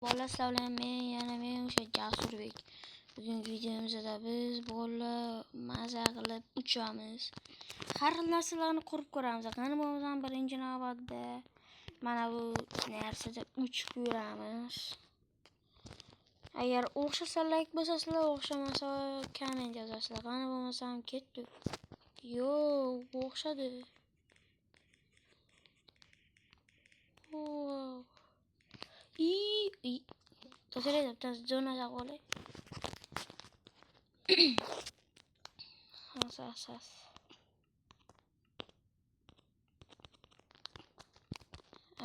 Bolalar sizlar bilan men o'sha Jasurbek. Bugungi videomizda biz bolalar maza qilib uchamiz. Har xil narsalarni qurib ko'ramiz. Qani bo'lmasam birinchi navbatda mana bu narsada uchib ko'ramiz. Agar o'xshasa like bosasizlar, o'xshamasa komment yozasizlar. Qani bo'lmasam ketdik. Yo'q, o'xshadi. To'g'ri deb zonaga qo'yay. Asas.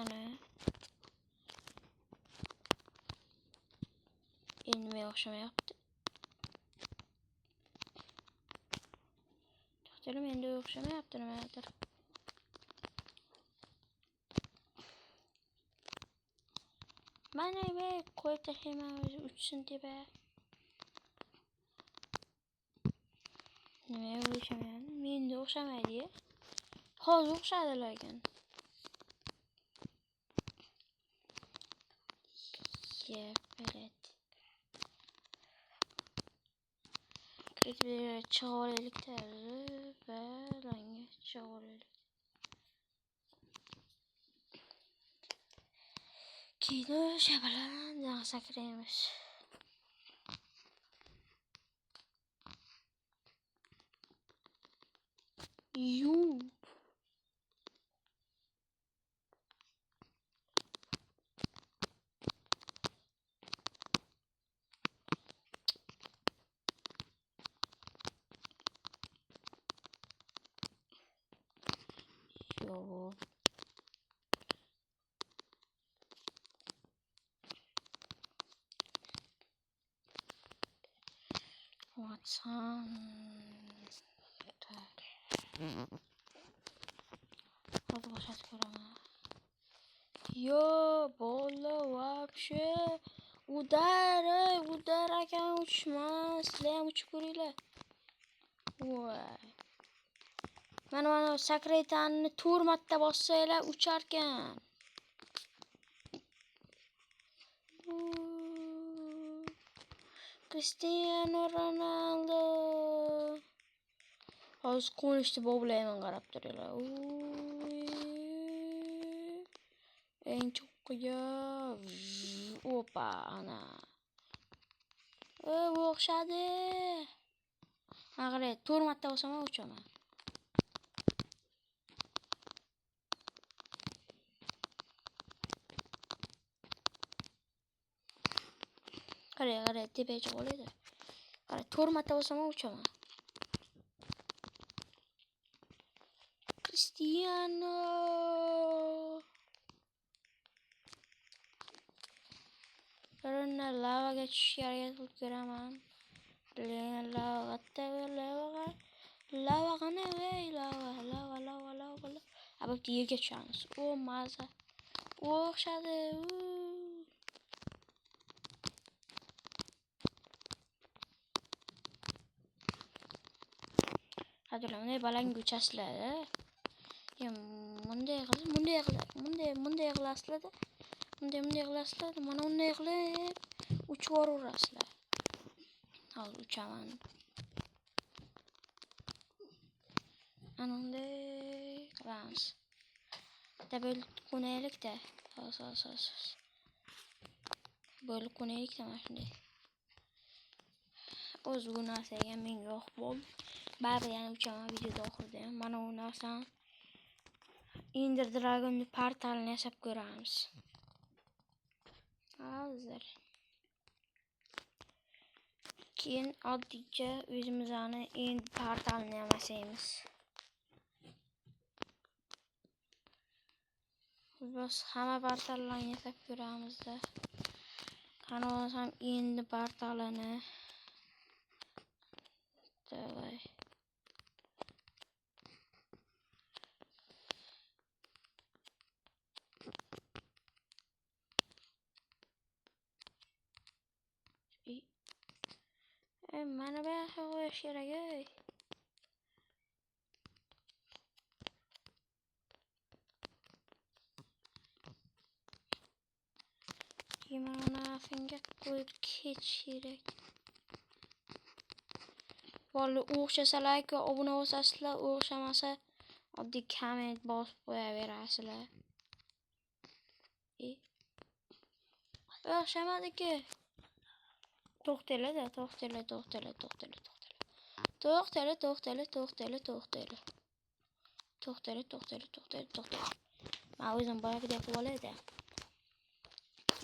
Ana. Endi men o'xshamayapti. To'g'ri, endi o'xshamayapti nimadir. Mana be qo'yta xema o'zi uchsin deb. Nima o'xshamayapti? Menda o'xshamaydi. Hozir o'xshadi lekin. Yepet. Kirib chiqolaylikda va ranga chiqolaylik. Keyin shabalan sakraymiz. Yo. What's on? Hadi başlatıyorum. Yo, bola вообще. Uдар ekan uçmaz. Sizlar uçup ko'ringlar. Voy. Mana sakraytanni 4 marta bossanglar uchar ekan. Cristiano Ronaldo. Hozir qo'nishni boblayman qarab turinglar. Eng cho'qqiga. Opa, ana. Bu o'xshadi. Qarang, 4 marta bosam uchaman. Qarang, tepaga chiqolaydi. Qarang, 4 marta bosam uchaman. Cristiano. Qarangna lavaga tushishga harakat qilib ko'raman. Lava qani, lava. Abib yerga tushamiz. O maza. O'xshadi. Hadi bunday balang uçasizlar. Bunday qilasizlar. Mana bunday qilib uchib yuborasizlar. Hozir uchaman. Ana bunday qilamiz. Böyle qo'naylikda. Hozir. Böyle qo'naylikda mana shunday. O'z bu narsaga men yo'q bo'ldi. Baribir yana uchaman videoda oxirida. Mana bu narsani Ender Dragon portalini yasab ko'ramiz. Hozir. Keyin oddiycha o'zimizning End portalini yamasaymiz. Biz hamma portallarni yasab ko'ramizda. Qani bo'lsam End portalini. Давай. Mana bu yoqqa qo'yish kerak. Gimana Telefonga qo'yib ketish kerak. Valla o'xshasalar-ku obuna bo'lsasizlar, o'xshamasa oddiy komment bosib qo'yaverasizlar. O'xshamadi-ku. To'xtanglar. Men o'zim boyagidek qilib olay-da.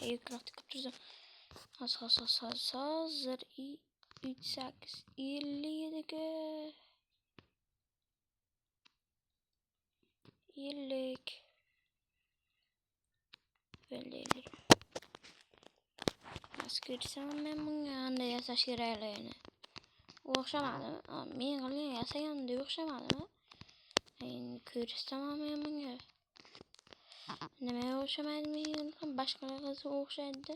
Ekrafda ko'p turzim. Hozir 38 50 edi-ku. 50. Askirsam men bunga qanday yasash kerakligini. O'xshamadimi? Men qilgan yasaganda o'xshamadimi? Endi ko'rsam men bunga. Nima o'xshamaydi men ham boshqalarga o'xshaydi.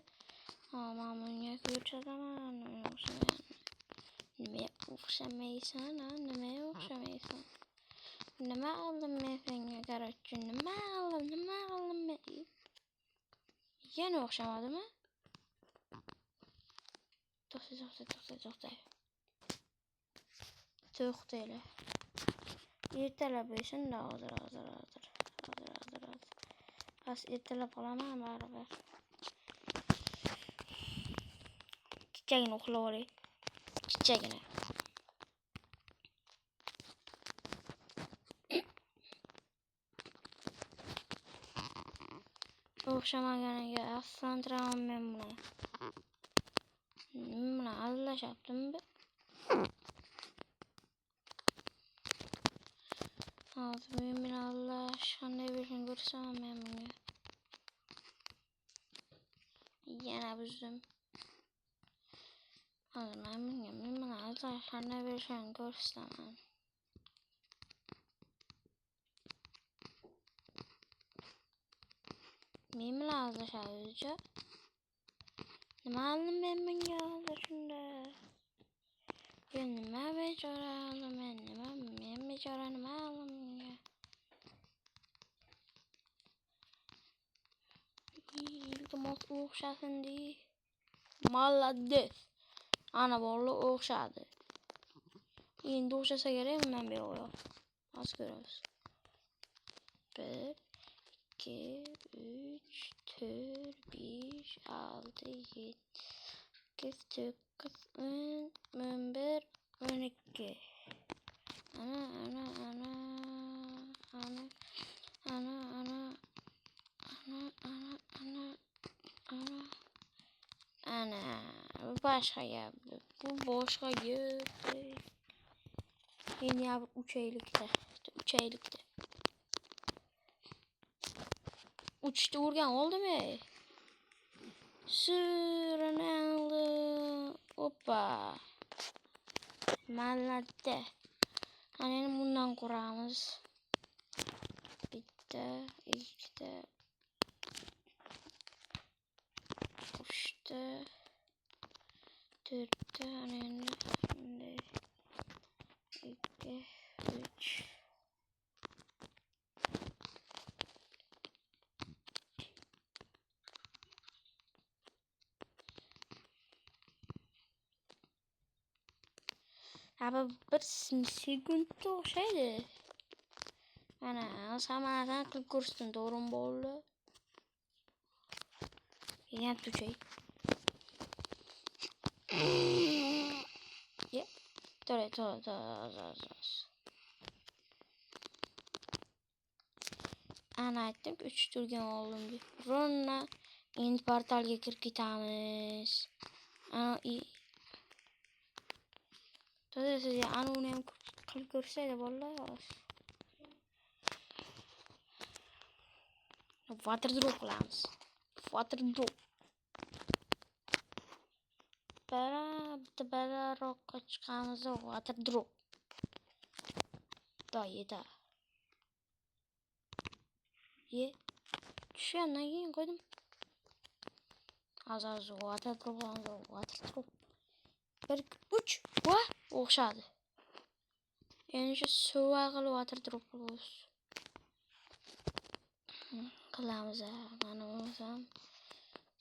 Men bunga ko'rsataman, o'xshamaydi. Nima o'xshamaysan? Nima qildim men senga qarorchi? Nima qildim men? Yana o'xshamadimi? To'xtanglar. Ertalab bo'lsin-da, hozir. Bas ertalab qolaman baribir. Kichagina uxlab olay. Kichagina. O'xshamaganiga afsuslantiraman men buni. Nima allashyaptimi? Hozir men bilan allash qanday bo'lishini ko'rsam men bunga. Yana buzdim. Hozir men bilan allash qanday bo'lishini ko'rsaman. Men bilan allashadi-chi. Nima qildim men bunga hozir shunda? Nima bechora qildim men bechora nima qildim bunga? Iltimos o'xshasin-di. Молодец. Ana bola o'xshadi. Endi o'xshasa kerak bundan beri oyoq. Hozir ko'ramiz. 1 2 3 4 5 6 7 8 9 10 11 12. Ana başka gap. Bu boshqa gap. Endi 3 oylikda. 3 urgan oldimi? Ronaldo. Hoppa. Malladda. Ana endi bundan quramiz. Bitta, ikkita, uchta, to'rtta, ana endi bunday. 2, 3. Abi bir sekundda o'xshaydi. Ana samadan qilib ko'rsatdim, to'g'rimi bo'ldi? Yana tuchay. To'g'ri. Ana aytdim, 3 turgan oldum deb. Ronna endi portalga kirib ketamiz. Sizga uni ham qilib ko'rsaydi bolalar. Water drop qilamiz. Balandroqqa chiqamiz. Water drop. Yeta. Tushgandan keyin qo'ydim. Hozir water drop. 1 3 va o'xshadi. Endi shu suva qilib water drop qilamiz. Mana bo'lsam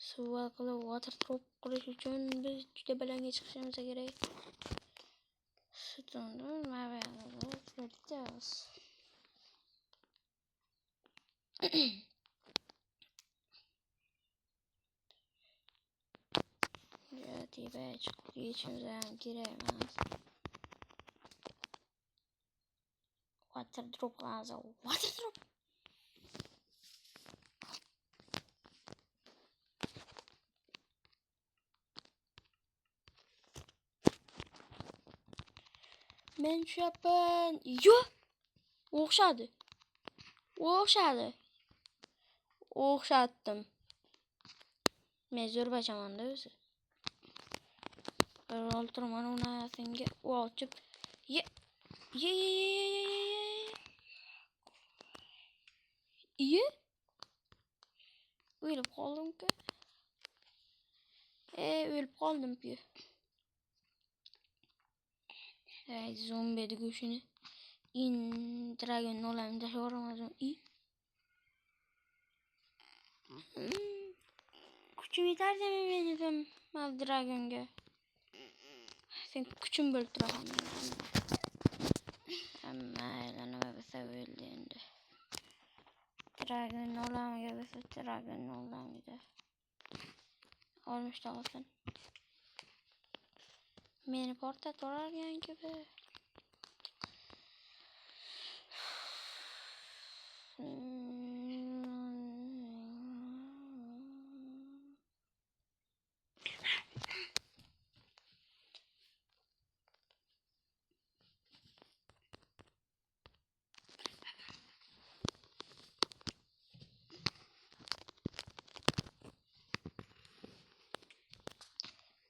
Suv qilib water drop qilish uchun biz juda balandga chiqishimiz kerak. Sütundu mabeyaz. Ya tiba çıkıp geçimize hem giremez. Water drop lazım. Water drop. Ben şu yapın. Yo. Okşadı. Okşadı. Okşattım. Mezur başamanda özü. Ben oturman ona fenge. O açıp. Ye. Ye. Ye. Ölüp kaldım ki. Ölüp kaldım ki. Zombi de göğsünü. Dragon olayım da soramazım. Küçüm yeter de mi benim Dragon'ga? Sen küçüm bölüp duralım. Ama eğlenme bir sevildiğinde. Dragon olayım gibi Dragon olayım gibi. Olmuş da olsun. Beni portat olarken gibi.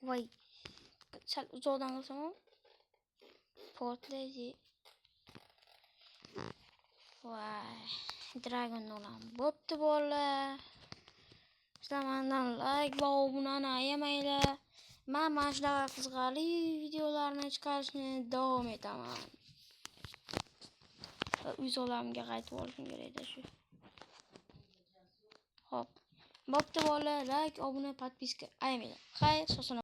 Vay. Sal uzadan kılsam portlayıcı. Vay. Dragon olan boptu bolla. Zamandan like ve abone yemeyle. Ben maçlara kızgalı videolarını çıkarışını devam edemem. Videolarımga qaytib olishim kerak shu. Hop. Boptu bolla like, abone, подписка. Aymaydi. Xayr, so'sini